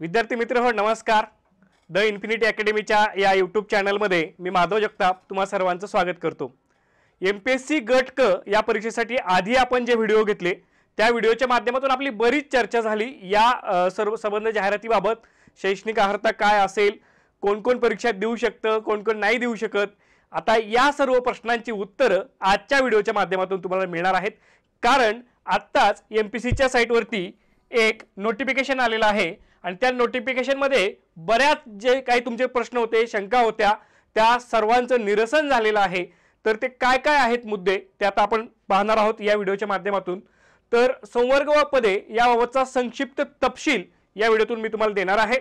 विद्यार्थी मित्र हो नमस्कार। द इन्फिनिटी अकॅडमीच्या या यूट्यूब चॅनलमध्ये मी माधव जगताप तुम्हा सर्वांचं स्वागत करतो। एमपीएससी गट क या परीक्षेसाठी आधी आपण जे व्हिडिओ घेतले त्या व्हिडिओच्या माध्यमातून आपली बरीच चर्चा झाली या सर्व संबंध जाहिरातीबाबत। शैक्षणिक अर्हता काय असेल, कोण कोण परीक्षा देऊ शकतं, कोण कोण नाही देऊ शकत, आता या सर्व प्रश्नांची उत्तरं आजच्या व्हिडिओच्या माध्यमातून तुम्हाला मिळणार आहेत। कारण आत्ताच एमपीएससीच्या साइटवरती एक नोटिफिकेशन आलेलं आहे आणि त्या नोटिफिकेशन मध्ये बऱ्याच जे काही तुमचे प्रश्न होते, शंका होत्या, त्या सर्वांचं निरसन झालेलं आहे। तर ते काय काय आहेत मुद्दे ते आता आपण पाहणार आहोत या व्हिडिओच्या माध्यमातून। तर संवर्ग व पदे याबाबतचा संक्षिप्त तपशील या व्हिडिओतून मी तुम्हाला देणार आहे।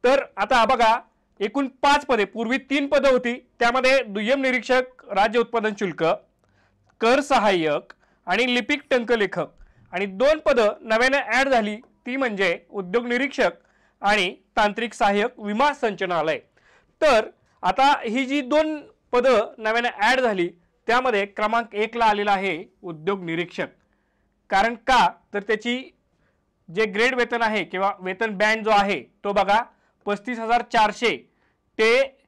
तर आता बघा, एकूण 5 पदे, पूर्वी 3 पदे होती, त्यामध्ये दुय्यम निरीक्षक, राज्य उत्पादन शुल्क, कर सहाय्यक आणि लिपिक टंकलेखक, आणि 2 पदं नव्याने ऍड झाली, ती म्हणजे उद्योग निरीक्षक आणि तांत्रिक सहाय्यक विमा संचालनालय। तर आता ही जी 2 पदं नव्याने ऍड झाली त्यामध्ये क्रमांक 1 ला आलेला आहे उद्योग निरीक्षक। कारण का तर त्याची जे ग्रेड वेतन आहे किंवा वेतन बँड जो आहे तो बघा 35,400 ते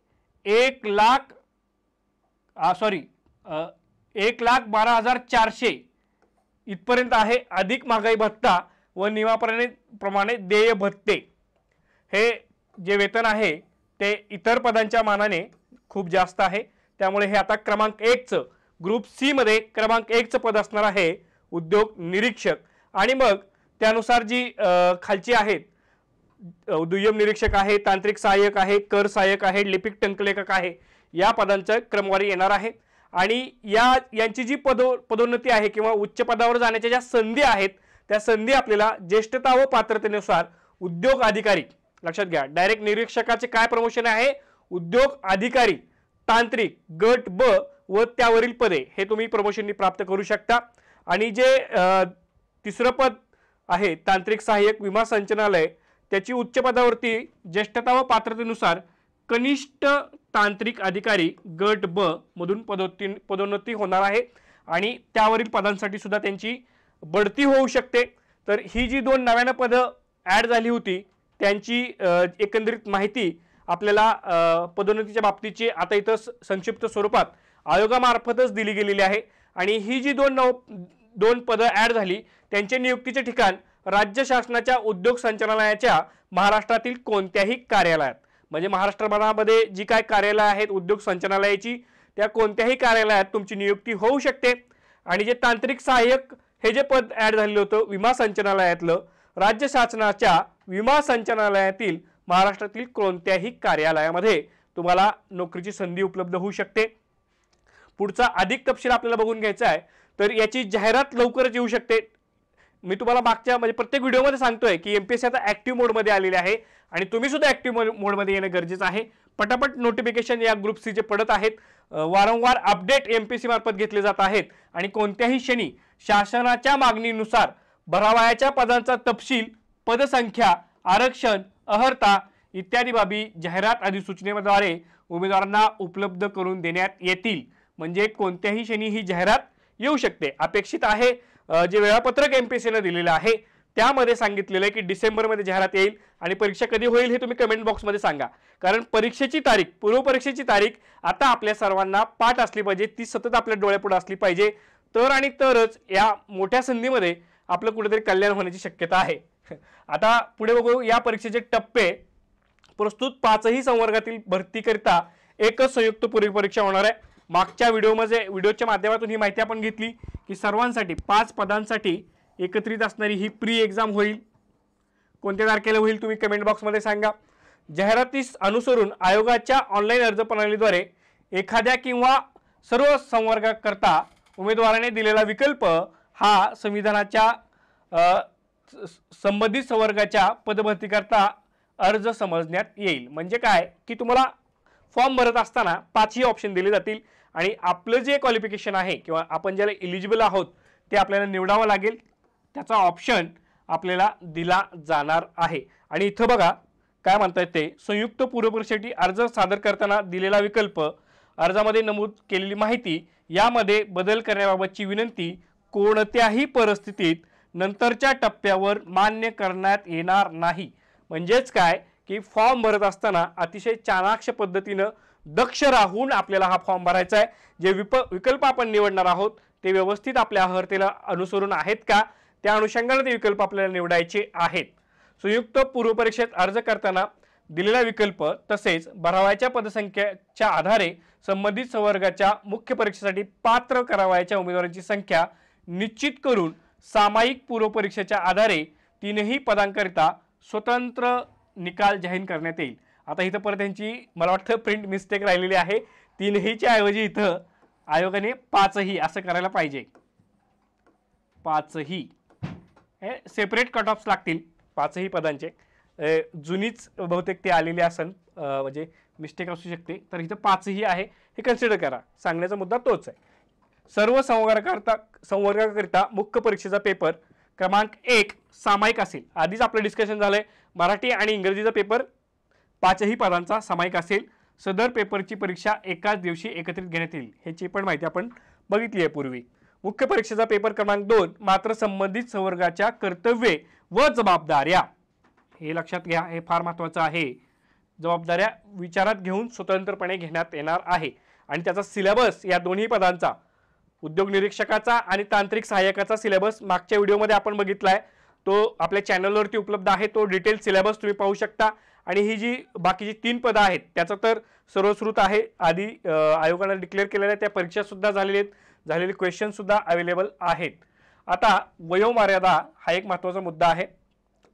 1,12,400 इथपर्यंत आहे, अधिक महागाई भत्ता व नियमाप्रमाणे देय भत्ते। हे जे वेतन आहे ते इतर पदांच्या मानाने खूप जास्त आहे, त्यामुळे हे आता क्रमांक 1 चं ग्रुप सी मध्ये क्रमांक 1 चं पद असणार आहे उद्योग निरीक्षक। आणि मग त्यानुसार जी खालची आहेत, दुय्यम निरीक्षक आहे, तांत्रिक सहाय्यक आहे, कर सहाय्यक आहे, लिपिक टंकलेखक आहे, या पदांचा क्रमवारी येणार आहे। आणि यांची जी पदोन्नती आहे किंवा उच्च पदावर जाण्याच्या ज्या संधी आहेत त्या संधी आपल्याला ज्येष्ठता व पात्रतेनुसार उद्योग अधिकारी, लक्षात घ्या, डायरेक्ट निरीक्षकाचे काय प्रमोशन आहे, उद्योग अधिकारी, तांत्रिक गट ब व त्यावरील पदे हे तुम्ही प्रमोशननी प्राप्त करू शकता। आणि जे तिसरं पद आहे तांत्रिक सहाय्यक विमा संचालनालय, त्याची उच्च पदावरती ज्येष्ठता व पात्रतेनुसार कनिष्ठ तांत्रिक अधिकारी गट ब मधून पदोन्नती होणार आहे आणि त्यावरील पदांसाठी सुद्धा त्यांची बढती होऊ शकते। तर ही जी 2 नव्याने पदं ऍड झाली होती त्यांची एकंदरीत माहिती आपल्याला पदोन्नतीच्या बाबतीची आता इथं संक्षिप्त स्वरूपात आयोगामार्फतच दिली गेलेली आहे। आणि ही जी 2 पदं ऍड झाली त्यांचे नियुक्तीचे ठिकाण राज्य शासनाच्या उद्योग संचालनालयाच्या महाराष्ट्रातील कोणत्याही कार्यालयात, म्हणजे महाराष्ट्रामध्ये जी काय कार्यालय आहेत उद्योग संचालनालयाची त्या कोणत्याही कार्यालयात तुमची नियुक्ती होऊ शकते। आणि जे तांत्रिक सहाय्यक हे जे पद ऍड झालेलं होतं विमा संचालनालयातलं, राज्य शासनाच्या विमा संचालनालयातील महाराष्ट्रातील कोणत्याही कार्यालयामध्ये तुम्हाला नोकरीची संधी उपलब्ध होऊ शकते। पुढचा अधिक तपशील आपल्याला बघून घ्यायचा आहे, तर याची जाहिरात लवकरच येऊ शकते। मी तुम्हाला मागच्या म्हणजे प्रत्येक व्हिडिओमध्ये सांगतोय की एमपीएससी आता ऍक्टिव्ह मोडमध्ये आलेले आहे आणि तुम्ही सुद्धा ऍक्टिव्ह मोडमध्ये येणं गरजेचं आहे। पटापट नोटिफिकेशन या ग्रुप सी चे पडत आहेत, वारंवार अपडेट एमपीएससी मार्फत घेतले जात आहेत आणि कोणत्याही क्षणी शासनाच्या मागणीनुसार भरावयाच्या पदांचा तपशील, पदसंख्या, आरक्षण, अर्हता इत्यादी बाबी जाहिरात अधिसूचनेद्वारे उमेदवारांना उपलब्ध करून देण्यात येतील। म्हणजे कोणत्याही क्षणी ही जाहिरात येऊ शकते। अपेक्षित आहे जे वेळापत्रक एमपीएससीने दिलेलं आहे त्यामध्ये सांगितलेलं आहे की डिसेंबर मध्ये जाहिरात येईल आणि परीक्षा कधी होईल हे तुम्ही कमेंट बॉक्स मध्ये सांगा। कारण परीक्षेची तारीख, पूर्व परीक्षेची तारीख आता आपल्या सर्वांना पाठ असली पाहिजे, ती सतत आपल्या डोळ्यापुढे असली पाहिजे, तर आणि तरच या मोठ्या संधीमध्ये आपलं कुठेतरी कल्याण होण्याची शक्यता आहे। आता पुढे बघू या परीक्षेचे टप्पे। प्रस्तुत 5ही संवर्गातील भरतीकरिता एकच संयुक्त पूर्व परीक्षा होणार आहे। मागच्या व्हिडिओच्या माध्यमातून ही माहिती आपण घेतली की सर्वांसाठी 5 पदांसाठी एकत्रित असणारी ही प्री एक्झाम होईल। कोणत्या तारखेला होईल तुम्ही कमेंट बॉक्समध्ये सांगा। जाहिरातीस अनुसरून आयोगाच्या ऑनलाईन अर्ज प्रणालीद्वारे एखाद्या किंवा सर्व संवर्गाकरता उमेदवाराने दिलेला विकल्प हा संविधानाच्या संबंधित संवर्गाच्या पदभरतीकरता अर्ज समजण्यात येईल। म्हणजे काय की तुम्हाला फॉर्म भरत असताना 5ही ऑप्शन दिले जातील आणि आपलं जे क्वालिफिकेशन आहे किंवा आपण ज्याला एलिजिबल आहोत ते आपल्याला निवडावं लागेल, त्याचा ऑप्शन आपल्याला दिला जाणार आहे। आणि इथं बघा काय म्हणतात ते, संयुक्त पूर्व परीक्षेसाठी अर्ज सादर करताना दिलेला विकल्प, अर्जामध्ये नमूद केलेली माहिती यामध्ये बदल करण्याबाबतची विनंती कोणत्याही परिस्थितीत नंतरच्या टप्प्यावर मान्य करण्यात येणार नाही। म्हणजेच काय की फॉर्म भरत असताना अतिशय चाणाक्ष पद्धतीनं दक्ष राहून आपल्याला हा फॉर्म भरायचा आहे। जे विकल्प आपण निवडणार आहोत ते व्यवस्थित आपल्या अर्हतेला अनुसरून आहेत का, त्या अनुषंगाने ते विकल्प आपल्याला निवडायचे आहेत। संयुक्त पूर्व परीक्षेत अर्ज करताना दिलेला विकल्प तसेच भरावयाच्या पदसंख्येच्या आधारे संबंधित संवर्गाच्या मुख्य परीक्षेसाठी पात्र करावयाच्या उमेदवारांची संख्या निश्चित करून सामायिक पूर्व परीक्षेच्या आधारे तीनही पदांकरिता स्वतंत्र निकाल जाहीर करण्यात येईल। आता इथं परत त्यांची मला वाटतं प्रिंट मिस्टेक राहिलेली आहे, तीनहीच्या ऐवजी इथं आयोगाने पाचही असं करायला पाहिजे। पाचही हे सेपरेट कट ऑफ्स लागतील पाचही पदांचे, जुनीच बहुतेक ते आलेले असन म्हणजे मिस्टेक असू शकते, तर इथं पाचही आहे हे कन्सिडर करा। सांगण्याचा मुद्दा तोच आहे। सर्व संवर्गाकरिता मुख्य परीक्षेचा पेपर क्रमांक 1 सामायिक असेल। आधीच आपलं डिस्कशन झालंय, मराठी आणि इंग्रजीचा पेपर पाचही पदांचा सामायिक असेल। सदर पेपरची परीक्षा एकाच दिवशी एकत्रित घेण्यात येईल, ह्याची पण माहिती आपण बघितली आहे पूर्वी। मुख्य परीक्षेचा पेपर क्रमांक 2 मात्र संबंधित संवर्गाच्या कर्तव्ये व जबाबदाऱ्या, हे लक्षात घ्या, हे फार महत्त्वाचं आहे। जबाबदाऱ्या विचारात घेऊन स्वतंत्रपणे घेण्यात येणार आहे आणि त्याचा सिलेबस या दोन्ही पदांचा उद्योग निरीक्षकाचा आणि तांत्रिक सहाय्यकाचा सिलेबस मागच्या व्हिडिओमध्ये आपण बघितलाय, तो आपल्या चॅनलवरती उपलब्ध आहे। तो डिटेल सिलेबस तुम्ही पाहू शकता। आणि ही जी बाकीची 3 पदं आहेत त्याचं तर सर्वश्रुत आहे, आधी आयोगाने डिक्लेअर केलेल्या आहे, त्या परीक्षा सुद्धा झालेल्या आहेत, झालेले क्वेश्चन सुद्धा अवेलेबल आहेत। आता वयोमर्यादा हा एक महत्त्वाचा मुद्दा आहे।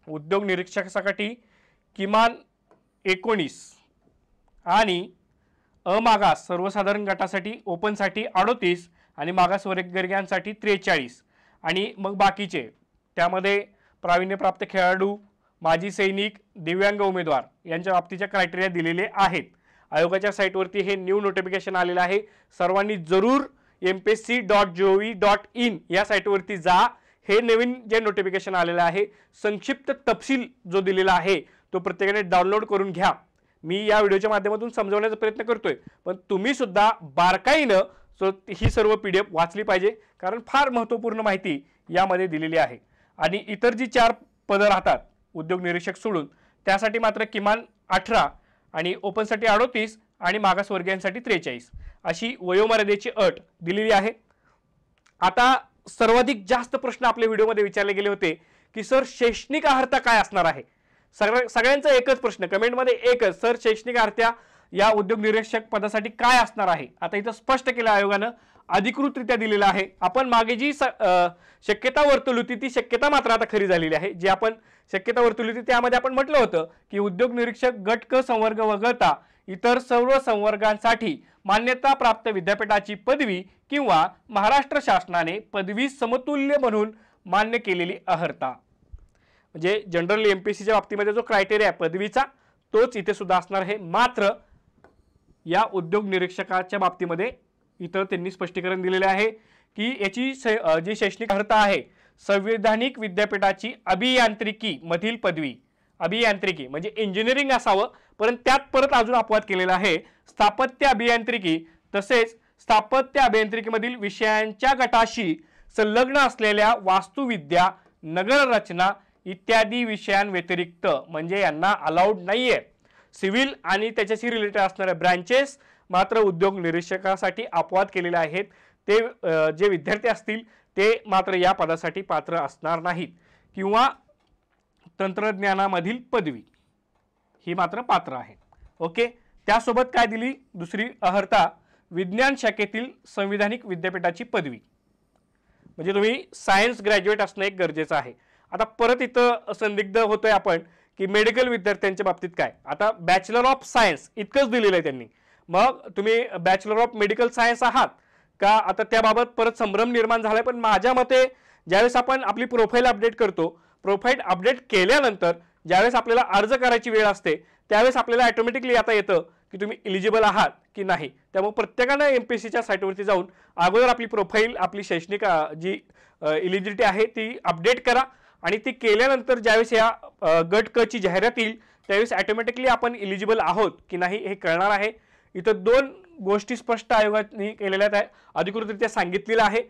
उद्योग निरीक्षकासाठी किमान 19 आणि अमागास सर्वसाधारण गटासाठी ओपनसाठी 38 आणि मागासवर्गीयांसाठी 43 आणि मग बाकीचे त्यामध्ये प्रावीण्यप्राप्त खेळाडू, माजी सैनिक, दिव्यांग उमेदवार यांच्या बाबतीच्या क्रायटेरिया दिलेले आहेत। आयोगाच्या साईटवरती हे न्यू नोटिफिकेशन आलेलं आहे, सर्वांनी जरूर mpsc.gov.in या साईटवरती जा। हे नवीन जे नोटिफिकेशन आलेलं आहे संक्षिप्त तपशील जो दिलेला आहे तो प्रत्येकाने डाउनलोड करून घ्या। मी या व्हिडिओच्या माध्यमातून समजवण्याचा प्रयत्न करतोय, पण तुम्ही सुद्धा बारकाईनं ही सर्व PDF वाचली पाहिजे, कारण फार महत्त्वपूर्ण माहिती यामध्ये दिलेली आहे। आणि इतर जी 4 पदं राहतात उद्योग निरीक्षक सोडून त्यासाठी मात्र किमान 18 आणि ओपनसाठी 38 आणि मागासवर्गीयांसाठी 43 अशी वयोमर्यादेची अट दिलेली आहे। आता सर्वाधिक जास्त प्रश्न आपल्या व्हिडिओमध्ये विचारले गेले होते की सर शैक्षणिक अर्हता काय असणार आहे। सगळ्यांचा एकच प्रश्न कमेंटमध्ये एकच, सर शैक्षणिक अर्हता या उद्योग निरीक्षक पदासाठी काय असणार आहे। आता इथं स्पष्ट केलं आयोगानं, अधिकृतरित्या दिलेलं आहे। आपण मागे जी शक्यता वर्तवली होती ती शक्यता मात्र आता खरी झालेली आहे। जी आपण शक्यता वर्तवली होती त्यामध्ये आपण म्हटलं होतं की उद्योग निरीक्षक गट क संवर्ग वगळता इतर सर्व संवर्गांसाठी मान्यता प्राप्त विद्यापीठाची पदवी किंवा महाराष्ट्र शासनाने पदवी समतुल्य म्हणून मान्य केलेली अर्हता, म्हणजे जनरल MPSCच्या बाबतीमध्ये जो क्रायटेरिया पदवीचा तोच इथे सुद्धा असणार आहे। मात्र या उद्योग निरीक्षकाच्या बाबतीमध्ये इतर त्यांनी स्पष्टीकरण दिलेले आहे की याची जी शैक्षणिक अर्हता आहे संवैधानिक विद्यापीठाची अभियांत्रिकी मधील पदवी, अभियांत्रिकी म्हणजे इंजिनिअरिंग असावं, परंतु त्यात परत अजून अपवाद केलेला आहे स्थापत्य अभियांत्रिकी तसेच स्थापत्य अभियांत्रिकीमधील विषयांच्या गटाशी संलग्न असलेल्या वास्तुविद्या, नगररचना इत्यादी विषयांव्यतिरिक्त, म्हणजे यांना अलाउड नाहीये। सिव्हिल आणि त्याच्याशी रिलेटेड असणारे ब्रांचेस मात्र उद्योग निरीक्षकासाठी अपवाद केलेले आहेत। ते जे विद्यार्थी असतील ते मात्र या पदासाठी पात्र असणार नाहीत किंवा तंत्रज्ञानामधील पदवी ही मात्र पात्र आहे। ओके, त्यासोबत काय दिली दुसरी अर्हता, विज्ञान शाखेतील संवैधानिक विद्यापीठाची पदवी, म्हणजे तुम्ही सायन्स ग्रॅज्युएट असणं एक गरजेचं आहे। आता परत इथं संदिग्ध होतोय आपण की मेडिकल विद्यार्थ्यांच्या बाबतीत काय, आता बॅचलर ऑफ सायन्स इतकंच दिलेलं आहे त्यांनी, मग तुम्ही बॅचलर ऑफ मेडिकल सायन्स आहात का, आता त्याबाबत परत संभ्रम निर्माण झालाय। पण माझ्या मते ज्यावेळेस आपण आपली प्रोफाईल अपडेट करतो, प्रोफाईल अपडेट केल्यानंतर ज्यावेळेस आपल्याला अर्ज करायची वेळ असते त्यावेळेस आपल्याला ऑटोमॅटिकली आता येतं की तुम्ही एलिजिबल आहात की नाही। त्यामुळे प्रत्येकाने MPSCच्या साईटवरती जाऊन अगोदर आपली प्रोफाईल, आपली शैक्षणिक जी एलिजिबिलिटी आहे ती अपडेट करा आणि ती केल्यानंतर ज्यावेळेस या गट क ची जाहिरात येईल त्यावेळेस ऑटोमॅटिकली आपण एलिजिबल आहोत की नाही हे कळणार आहे। इथं 2 गोष्टी स्पष्ट आयोगाने केलेल्या आहेत, अधिकृतरित्या सांगितलेलं आहे।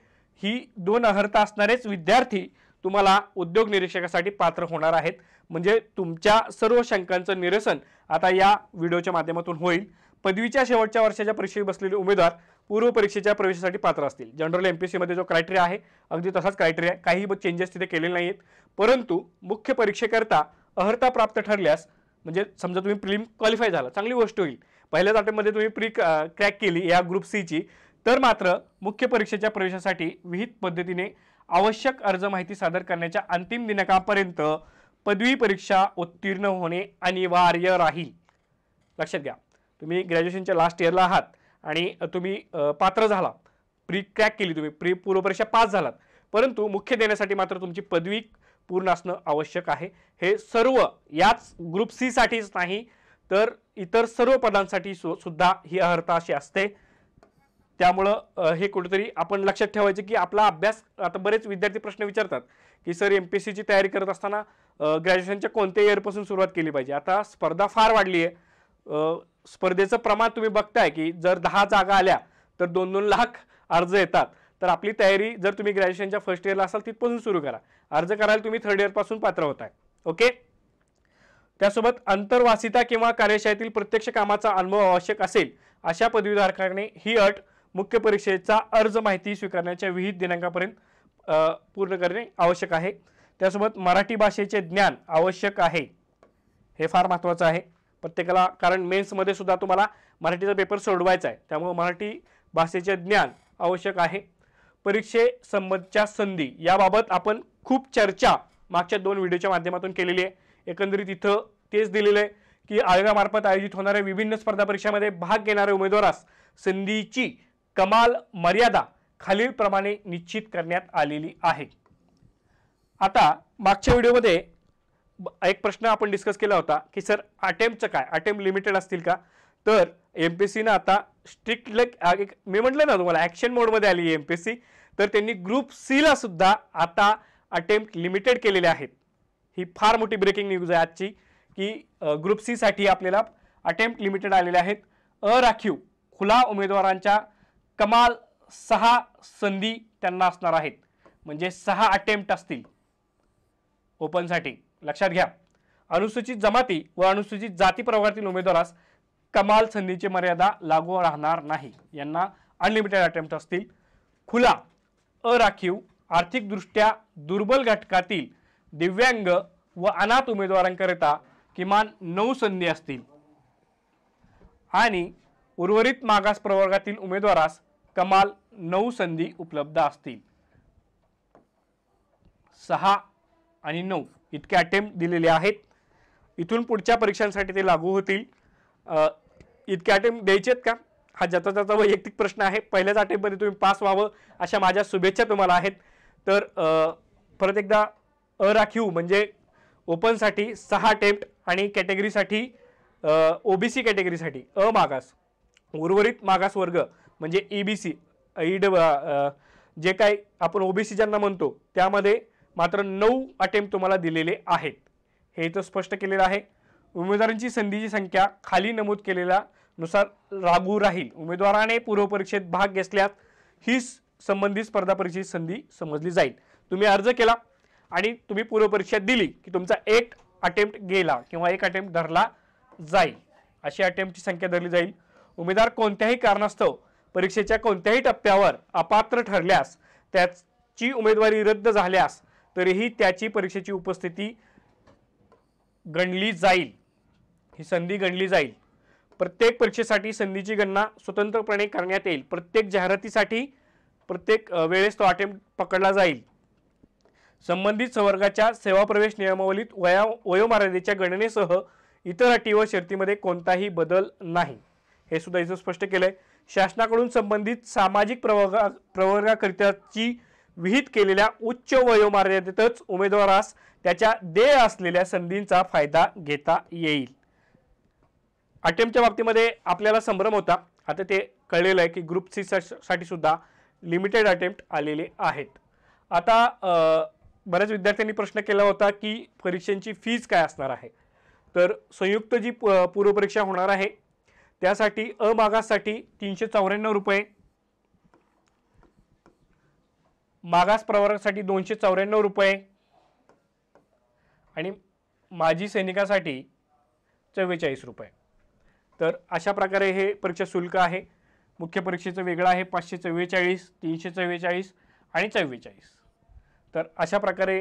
ही 2 अर्हता असणारेच विद्यार्थी तुम्हाला उद्योग निरीक्षकासाठी पात्र होणार आहेत। म्हणजे तुमच्या सर्व शंकांचं निरसन आता या व्हिडिओच्या माध्यमातून होईल। पदवीच्या शेवटच्या वर्षाच्या परीक्षेत बसलेले उमेदवार पूर्व परीक्षेच्या प्रवेशासाठी पात्र असतील। जनरल एमपीएससी मध्ये जो क्रायटेरिया आहे अगदी तसाच क्रायटेरिया आहे, काही चेंजेस तिथे केलेले नाहीत। परंतु मुख्य परीक्षेकरता अर्हता प्राप्त ठरल्यास म्हणजे समजा तुम्ही प्रीलिम क्वालिफाय झाला, चांगली गोष्ट होईल, पहिल्याच अटेम्प्टमध्ये तुम्ही प्री क्रॅक केली या ग्रुप सी ची, तर मात्र मुख्य परीक्षेच्या प्रवेशासाठी विहित पद्धतीने आवश्यक अर्ज माहिती सादर करण्याच्या अंतिम दिनांकापर्यंत पदवी परीक्षा उत्तीर्ण होणे अनिवार्य राहील। लक्षात घ्या, तुम्ही ग्रॅज्युएशनच्या लास्ट इयरला आहात आणि तुम्ही पात्र झाला, प्री क्रॅक केली, तुम्ही पूर्व परीक्षा पास झालात, परंतु मुख्य देण्यासाठी मात्र तुमची पदवी पूर्ण असणं आवश्यक आहे। हे सर्व याच ग्रुप सी साठीच नाही तर इतर सर्व पदांसाठी सुद्धा ही अर्हता अशी असते। त्यामुळं हे कुठेतरी आपण लक्षात ठेवायचे की आपला अभ्यास, आता बरेच विद्यार्थी प्रश्न विचारतात की सर एमपीएससी ची तयारी करत असताना ग्रॅज्युएशनच्या कोणत्या इयर पासून सुरुवात केली पाहिजे। आता स्पर्धा फार वाढली आहे, स्पर्धेचं प्रमाण तुम्ही बघताय की जर 10 जागा आल्या तर 2-2 लाख अर्ज येतात। तर आपली तयारी जर तुम्ही ग्रॅज्युएशनच्या फर्स्ट इयरला असाल तिथपासून सुरू करा, अर्ज करायला तुम्ही थर्ड इयर पासून पात्र होताय। ओके, त्यासोबत अंतर्वासिता किंवा कार्यशाळेतील प्रत्यक्ष कामाचा अनुभव आवश्यक असेल अशा पदवीधारकाने ही अट मुख्य परीक्षेचा अर्ज माहिती स्वीकारण्याच्या विहित दिनांकापर्यंत पूर्ण करणे आवश्यक आहे। त्यासोबत मराठी भाषेचे ज्ञान आवश्यक आहे, हे फार महत्त्वाचं आहे प्रत्येकाला, कारण मेन्समध्ये सुद्धा तुम्हाला मराठीचा पेपर सोडवायचा आहे, त्यामुळे मराठी भाषेचे ज्ञान आवश्यक आहे। परीक्षेसंबंधच्या संधी याबाबत आपण खूप चर्चा मागच्या 2 व्हिडिओच्या माध्यमातून केलेली आहे। एकंदरीत इथं तेच दिलेलं आहे की आयोगामार्फत आयोजित होणाऱ्या विभिन्न स्पर्धा परीक्षांमध्ये भाग घेणाऱ्या उमेदवारास संधीची कमाल मर्यादा खालीलप्रमाणे निश्चित करण्यात आलेली आहे। आता मागच्या व्हिडिओमध्ये एक प्रश्न आपण डिस्कस केला होता की सर अटेम्प्टचं काय, अटेम्प्ट लिमिटेड असतील का? तर एमपीएससीने आता स्ट्रिक्टली, मी म्हटलं ना तुम्हाला ॲक्शन मोडमध्ये आली एमपीएससी, तर त्यांनी ग्रुप सी ला सुद्धा आता अटेम्प्ट लिमिटेड केलेले आहेत। ही फार मोठी ब्रेकिंग न्यूज आहे आजची की ग्रुप सी साठी आपल्याला अटेम्प्ट लिमिटेड आलेले आहेत। अराखीव खुला उमेदवारांच्या कमाल 6 संधी त्यांना असणार आहेत, म्हणजे 6 अटेम्प्ट असतील ओपनसाठी। लक्षात घ्या, अनुसूचित जमाती व अनुसूचित जाती प्रवर्गातील उमेदवारास कमाल संधीची मर्यादा लागू राहणार नाही, यांना अनलिमिटेड अटेम्प्ट असतील। खुला, अराखीव, आर्थिकदृष्ट्या दुर्बल घटकातील दिव्यांग व अनाथ उमेदवारांकरिता किमान 9 संधी असतील आणि उर्वरित मागास प्रवर्गातील उमेदवारास कमाल 9 संधी उपलब्ध असतील। 6 आणि 9 इतके अटेम्प्ट दिलेले आहेत। इथून पुढच्या परीक्षांसाठी ते लागू होतील। इतके अटेम्प्ट द्यायचेत का, हा ज्याचा त्याचा वैयक्तिक प्रश्न आहे। पहिल्याच अटेम्प्टमध्ये तुम्ही पास व्हावं अशा माझ्या शुभेच्छा तुम्हाला आहेत। तर परत एकदा, अराखीव म्हणजे ओपनसाठी 6 अटेम्प्ट आणि कॅटेगरीसाठी ओबीसी कॅटेगरीसाठी अमागास, उर्वरित मागास वर्ग म्हणजे ईबीसी जे काही आपण ओबीसी ज्यांना म्हणतो त्यामध्ये मात्र 9 अटेम्प्ट तुम्हाला दिलेले आहेत, हे इथं स्पष्ट केलेलं आहे। उमेदवारांची संधीची संख्या खाली नमूद केलेल्या नुसार लागू राहील। उमेदवाराने पूर्व परीक्षेत भाग घेतल्यास ही संबंधित स्पर्धा परीक्षेची संधी समजली जाईल। तुम्ही अर्ज केला आणि तुम्ही पूर्व परीक्षा दिली की तुमचा 1 अटेम्प्ट गेला किंवा 1 अटेम्प्ट धरला जाईल, अशी अटेम्प्टची संख्या धरली जाईल। उमेदवार कोणत्याही कारणास्तव परीक्षेच्या कोणत्याही टप्प्यावर अपात्र ठरल्यास, त्याची उमेदवारी रद्द झाल्यास तरीही त्याची परीक्षेची उपस्थिती गणली जाईल, ही संधी गणली जाईल। प्रत्येक परीक्षेसाठी संधीची गणना स्वतंत्रपणे करण्यात येईल। प्रत्येक जाहिरातीसाठी प्रत्येक वेळेस तो अटेम्प्ट पकडला जाईल। संबंधित संवर्गाच्या सेवा प्रवेश नियमावलीत वयोमर्यादेच्या गणनेसह इतर अटी व शर्तीमध्ये कोणताही बदल नाही, हे सुद्धा इथं स्पष्ट केलंय। शासनाकडून संबंधित सामाजिक प्रवर्गाकरिताची विहित केलेल्या उच्च वयोमर्यादेतच उमेदवारास त्याच्या देय असलेल्या संधींचा फायदा घेता येईल। अटेम्प्टच्या बाबतीमध्ये आपल्याला संभ्रम होता, आता ते कळलेलं आहे की ग्रुप सी साठी सुद्धा लिमिटेड अटेम्प्ट आलेले आहेत। आता बऱ्याच विद्यार्थ्यांनी प्रश्न केला होता की परीक्षांची फीज काय असणार आहे। तर संयुक्त जी पूर्व परीक्षा होणार आहे त्यासाठी अमागाससाठी 394 रुपये, मागास प्रवर्गासाठी 294 रुपये आणि माजी सैनिकासाठी 44 रुपये. तर अशा प्रकारे हे परीक्षा शुल्क आहे. मुख्य परीक्षेचं वेगळं आहे 544, 344 आणि 44. तर अशा प्रकारे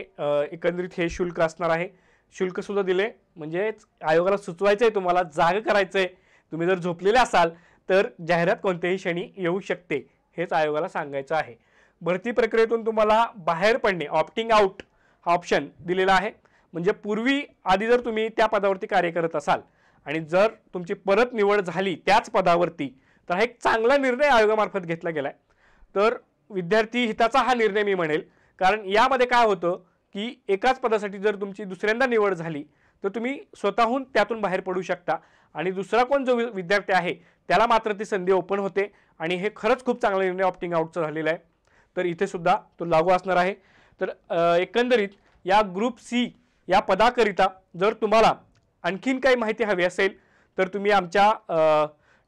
एकंदरीत हे शुल्क असणार आहे. शुल्कसुद्धा दिले म्हणजेच आयोगाला सुचवायचं आहे, तुम्हाला जाग करायचं आहे. तुम्ही जर झोपलेले असाल तर जाहिरात कोणत्याही क्षणी येऊ शकते, हेच आयोगाला सांगायचं आहे. भरती प्रक्रियेतून तुम्हाला बाहेर पडणे, ऑप्टिंग आउट हा ऑप्शन दिलेला आहे. म्हणजे पूर्वी आधी जर तुम्ही त्या पदावरती कार्य करत असाल आणि जर तुमची परत निवड झाली त्याच पदावरती, तर हा एक चांगला निर्णय आयोगामार्फत घेतला गेला आहे. तर विद्यार्थी हिताचा हा निर्णय मी म्हणेल, कारण यामध्ये काय होतं की एकाच पदासाठी जर तुमची दुसऱ्यांदा निवड झाली तर तुम्ही स्वतःहून त्यातून बाहेर पडू शकता आणि दुसरा कोण जो विद्यार्थी आहे त्याला मात्र ती संधी ओपन होते आणि हे खरंच खूप चांगला निर्णय ऑप्टिंग आउटचा झालेला आहे. तर इथे सुद्धा तो लागू असणार आहे. तर एकंदरीत या ग्रुप सी या पदाकरिता जर तुम्हाला आणखीन काही माहिती हवी असेल तर तुम्ही आमच्या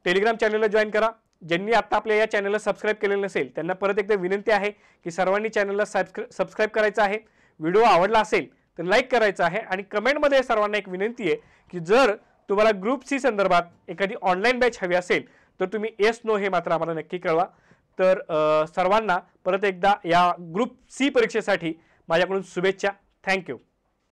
टेलिग्राम चॅनलला जॉईन करा. ज्यांनी आता आपल्या या चॅनलला सबस्क्राईब केलेलं नसेल त्यांना परत एकदा विनंती आहे की सर्वांनी चॅनलला सबस्क्राईब करायचं आहे. व्हिडिओ आवडला असेल तर लाईक करायचं आहे आणि कमेंटमध्ये सर्वांना एक विनंती आहे की जर तुम्हाला ग्रुप सी संदर्भात एखादी ऑनलाईन बॅच हवी असेल तर तुम्ही येस नो हे मात्र आम्हाला नक्की कळवा. तर सर्वांना परत एकदा या ग्रुप सी परीक्षेसाठी माझ्याकडून शुभेच्छा. थँक्यू.